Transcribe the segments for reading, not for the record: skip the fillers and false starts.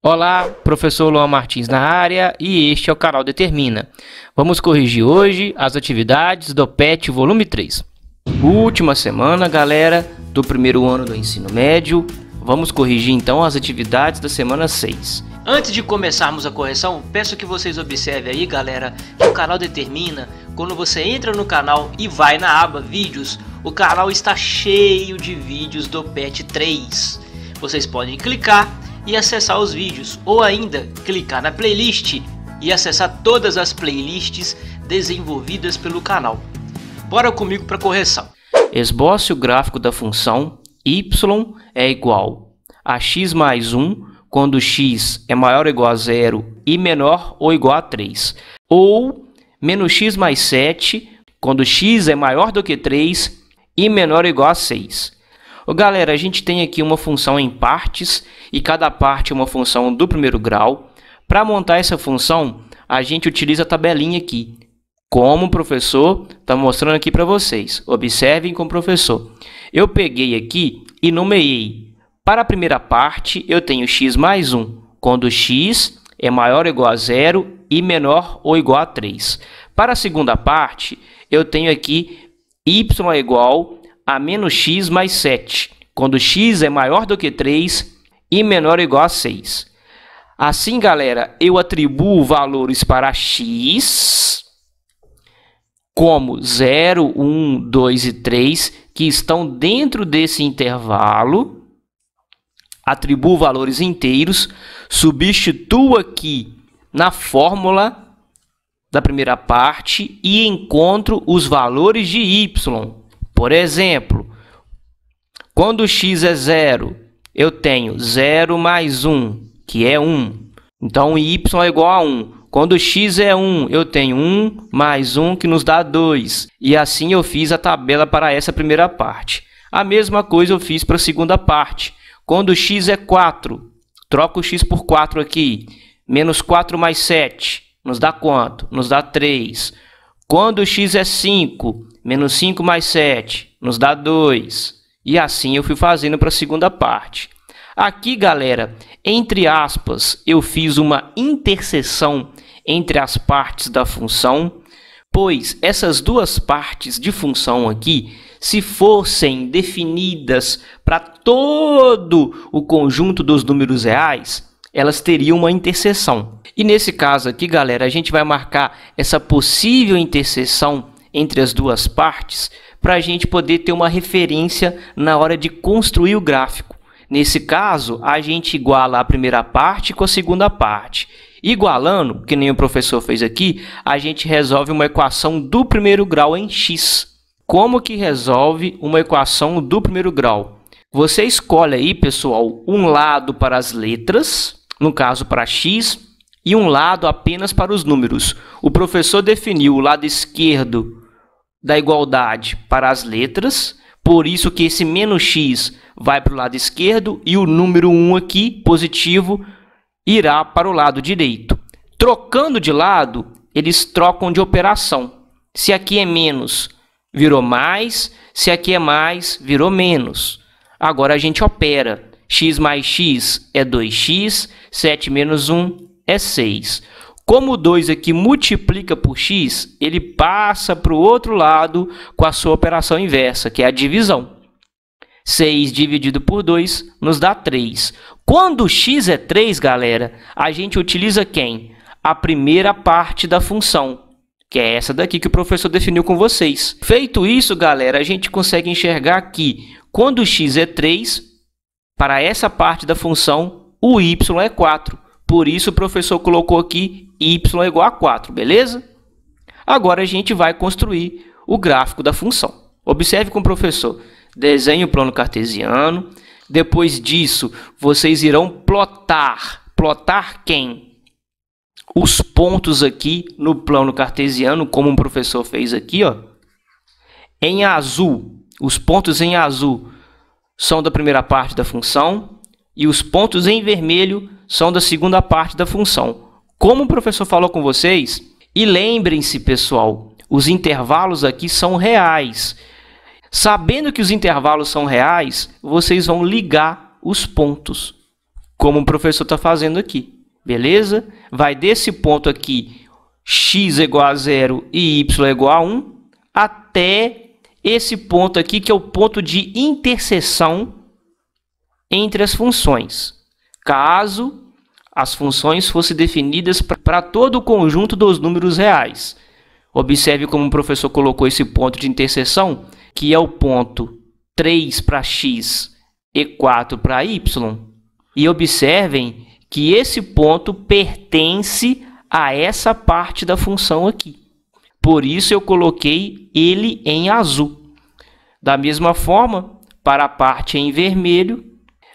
Olá, professor Luan Martins na área e este é o canal Determina. Vamos corrigir hoje as atividades do PET volume 3. Última semana, galera, do primeiro ano do ensino médio. Vamos corrigir então as atividades da semana 6. Antes de começarmos a correção, peço que vocês observem aí, galera, que o canal Determina, quando você entra no canal e vai na aba Vídeos, o canal está cheio de vídeos do PET 3. Vocês podem clicar e acessar os vídeos, ou ainda clicar na playlist e acessar todas as playlists desenvolvidas pelo canal. Bora comigo para a correção. Esboce o gráfico da função y é igual a x mais 1 quando x é maior ou igual a 0 e menor ou igual a 3. Ou menos x mais 7 quando x é maior do que 3 e menor ou igual a 6. Galera, a gente tem aqui uma função em partes e cada parte é uma função do primeiro grau. Para montar essa função, a gente utiliza a tabelinha aqui, como o professor está mostrando aqui para vocês. Observem com o professor. Eu peguei aqui e nomeei. Para a primeira parte, eu tenho x mais 1, quando x é maior ou igual a 0 e menor ou igual a 3. Para a segunda parte, eu tenho aqui y é igual a menos x mais 7, quando x é maior do que 3 e menor ou igual a 6. Assim, galera, eu atribuo valores para x como 0, 1, 2 e 3, que estão dentro desse intervalo. Atribuo valores inteiros, substituo aqui na fórmula da primeira parte e encontro os valores de y. Por exemplo, quando x é 0, eu tenho 0 mais 1, que é 1. Então, y é igual a 1. Quando x é 1, eu tenho 1 mais 1, que nos dá 2. E assim eu fiz a tabela para essa primeira parte. A mesma coisa eu fiz para a segunda parte. Quando x é 4, troco o x por 4 aqui. Menos 4 mais 7, nos dá quanto? Nos dá 3. Quando x é 5, menos 5 mais 7, nos dá 2. E assim eu fui fazendo para a segunda parte. Aqui, galera, entre aspas, eu fiz uma interseção entre as partes da função, pois essas duas partes de função aqui, se fossem definidas para todo o conjunto dos números reais, elas teriam uma interseção. E nesse caso aqui, galera, a gente vai marcar essa possível interseção entre as duas partes para a gente poder ter uma referência na hora de construir o gráfico. Nesse caso, a gente iguala a primeira parte com a segunda parte. Igualando, que nem o professor fez aqui, a gente resolve uma equação do primeiro grau em x. Como que resolve uma equação do primeiro grau? Você escolhe aí, pessoal, um lado para as letras, no caso para x, e um lado apenas para os números. O professor definiu o lado esquerdo da igualdade para as letras, por isso que esse menos x vai para o lado esquerdo e o número 1 aqui, positivo, irá para o lado direito. Trocando de lado, eles trocam de operação. Se aqui é menos, virou mais. Se aqui é mais, virou menos. Agora a gente opera. X mais x é 2x, 7 menos 1 é 6. Como o 2 aqui multiplica por x, ele passa para o outro lado com a sua operação inversa, que é a divisão. 6 dividido por 2 nos dá 3. Quando x é 3, galera, a gente utiliza quem? A primeira parte da função, que é essa daqui que o professor definiu com vocês. Feito isso, galera, a gente consegue enxergar que quando x é 3, para essa parte da função, o y é 4. Por isso, o professor colocou aqui y é igual a 4, beleza? Agora, a gente vai construir o gráfico da função. Observe com o professor. Desenhe o plano cartesiano. Depois disso, vocês irão plotar. Plotar quem? Os pontos aqui no plano cartesiano, como o professor fez aqui, ó. Em azul, os pontos em azul são da primeira parte da função e os pontos em vermelho são da segunda parte da função. Como o professor falou com vocês, e lembrem-se, pessoal, os intervalos aqui são reais. Sabendo que os intervalos são reais, vocês vão ligar os pontos. como o professor está fazendo aqui, beleza? Vai desse ponto aqui, x igual a 0 e y igual a 1, até esse ponto aqui, que é o ponto de interseção entre as funções, caso as funções fossem definidas para todo o conjunto dos números reais. Observe como o professor colocou esse ponto de interseção, que é o ponto 3 para x e 4 para y. E observem que esse ponto pertence a essa parte da função aqui. Por isso eu coloquei ele em azul. Da mesma forma, para a parte em vermelho,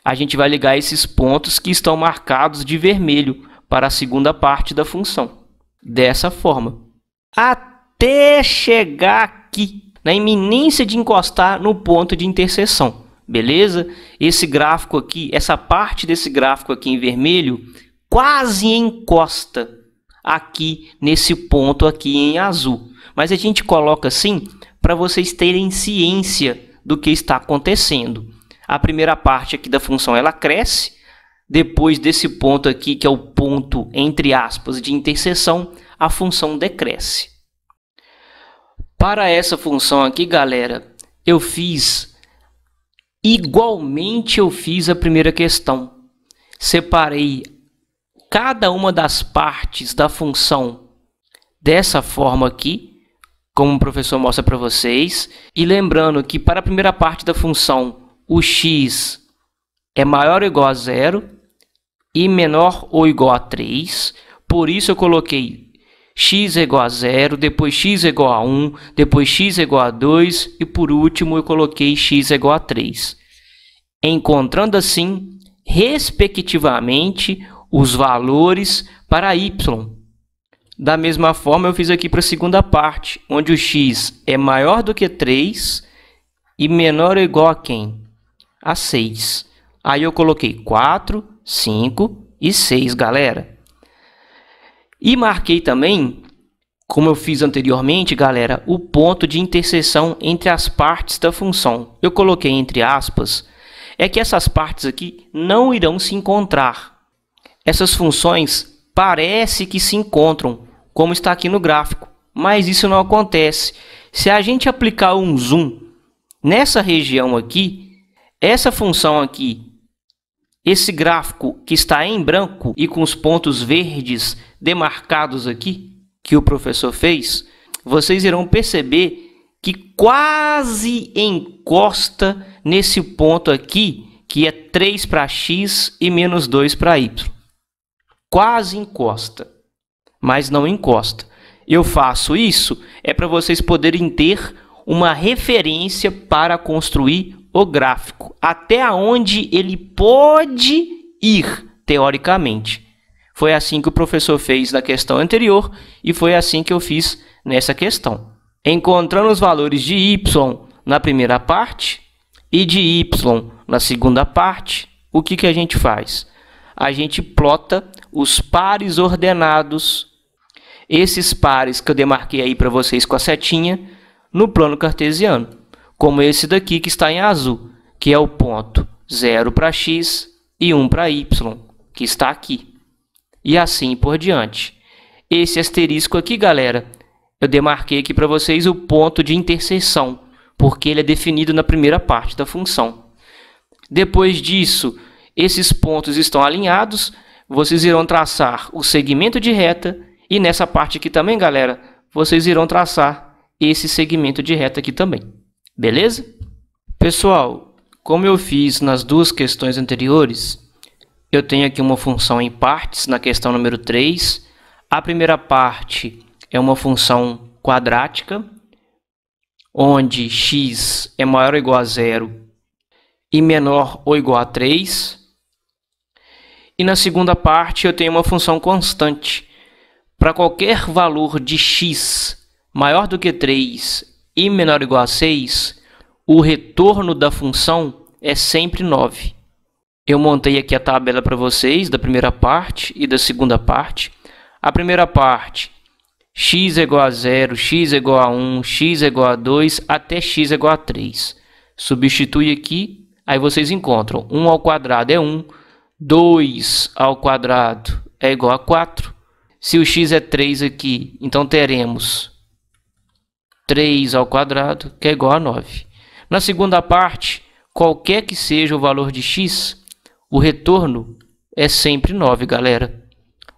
a gente vai ligar esses pontos que estão marcados de vermelho para a segunda parte da função. Dessa forma, até chegar aqui, na iminência de encostar no ponto de interseção. Beleza? Esse gráfico aqui, essa parte desse gráfico aqui em vermelho, quase encosta aqui nesse ponto aqui em azul. Mas a gente coloca assim para vocês terem ciência do que está acontecendo. A primeira parte aqui da função ela cresce, depois desse ponto aqui, que é o ponto, entre aspas, de interseção, a função decresce. Para essa função aqui, galera, eu fiz igualmente a primeira questão. Separei cada uma das partes da função dessa forma aqui, como o professor mostra para vocês. E lembrando que para a primeira parte da função, o x é maior ou igual a 0 e menor ou igual a 3. Por isso eu coloquei x é igual a 0, depois x é igual a 1, depois x é igual a 2 e por último eu coloquei x é igual a 3. Encontrando assim, respectivamente, os valores para y. Da mesma forma eu fiz aqui para a segunda parte, onde o x é maior do que 3 e menor ou igual a quem? A 6. Aí eu coloquei 4, 5 e 6, galera. E marquei também, como eu fiz anteriormente, galera, o ponto de interseção entre as partes da função. Eu coloquei entre aspas, é que essas partes aqui não irão se encontrar. Essas funções parece que se encontram, como está aqui no gráfico, mas isso não acontece. Se a gente aplicar um zoom nessa região aqui, essa função aqui, esse gráfico que está em branco e com os pontos verdes demarcados aqui, que o professor fez, vocês irão perceber que quase encosta nesse ponto aqui, que é 3 para x e menos 2 para y. Quase encosta, mas não encosta. Eu faço isso para vocês poderem ter uma referência para construir o gráfico, até onde ele pode ir, teoricamente. Foi assim que o professor fez na questão anterior e foi assim que eu fiz nessa questão. Encontrando os valores de y na primeira parte e de y na segunda parte, o que a gente faz? A gente plota os pares ordenados, esses pares que eu demarquei aí para vocês com a setinha, no plano cartesiano. Como esse daqui que está em azul, que é o ponto 0 para x e 1 para y, que está aqui. E assim por diante. Esse asterisco aqui, galera, eu demarquei aqui para vocês o ponto de interseção, porque ele é definido na primeira parte da função. Depois disso, esses pontos estão alinhados, vocês irão traçar o segmento de reta e nessa parte aqui também, galera, vocês irão traçar esse segmento de reta aqui também. Beleza? Pessoal, como eu fiz nas duas questões anteriores, eu tenho aqui uma função em partes na questão número 3. A primeira parte é uma função quadrática, onde x é maior ou igual a 0 e menor ou igual a 3. E na segunda parte eu tenho uma função constante. Para qualquer valor de x maior do que 3 e menor ou igual a 6, o retorno da função é sempre 9. Eu montei aqui a tabela para vocês da primeira parte e da segunda parte. A primeira parte, x é igual a 0, x é igual a 1, x é igual a 2, até x é igual a 3. Substitui aqui, aí vocês encontram 1 ao quadrado é 1, 2 ao quadrado é igual a 4. Se o x é 3 aqui, então teremos 3 ao quadrado, que é igual a 9. Na segunda parte, qualquer que seja o valor de x, o retorno é sempre 9, galera.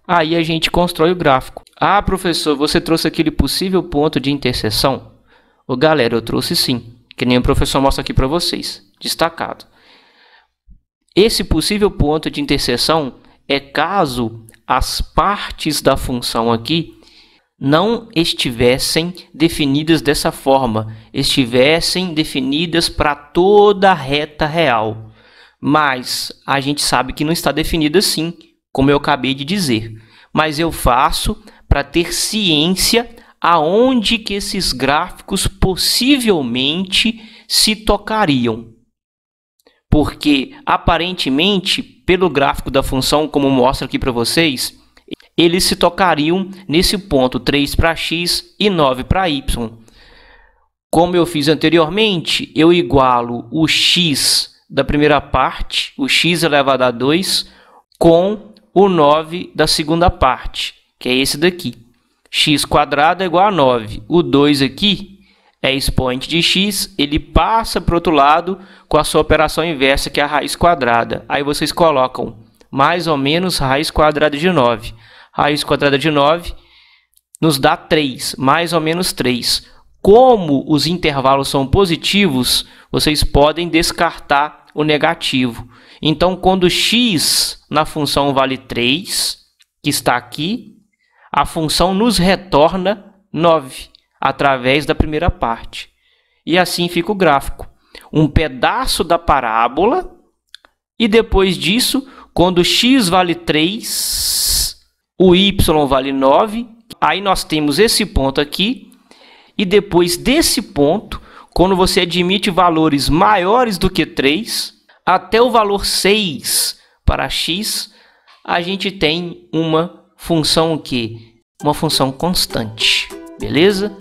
Aí a gente constrói o gráfico. Ah, professor, você trouxe aquele possível ponto de interseção? Ô, galera, eu trouxe sim, que nem o professor mostra aqui para vocês, destacado. Esse possível ponto de interseção é caso as partes da função aqui não estivessem definidas dessa forma, estivessem definidas para toda a reta real. Mas a gente sabe que não está definida assim, como eu acabei de dizer. Mas eu faço para ter ciência aonde que esses gráficos possivelmente se tocariam. Porque, aparentemente, pelo gráfico da função, como mostra aqui para vocês, eles se tocariam nesse ponto 3 para x e 9 para y. Como eu fiz anteriormente, eu igualo o x da primeira parte, o x elevado a 2, com o 9 da segunda parte, que é esse daqui. X quadrado é igual a 9. O 2 aqui é expoente de x, ele passa para o outro lado com a sua operação inversa, que é a raiz quadrada. Aí vocês colocam mais ou menos raiz quadrada de 9. Raiz quadrada de 9 nos dá 3, mais ou menos 3. Como os intervalos são positivos, vocês podem descartar o negativo. Então, quando x na função vale 3, que está aqui, a função nos retorna 9, através da primeira parte. E assim fica o gráfico. Um pedaço da parábola, e depois disso, quando x vale 3, o y vale 9, aí nós temos esse ponto aqui, e depois desse ponto, quando você admite valores maiores do que 3, até o valor 6 para x, a gente tem uma função o quê? Uma função constante, beleza?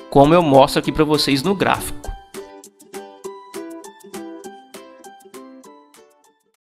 Como eu mostro aqui para vocês no gráfico.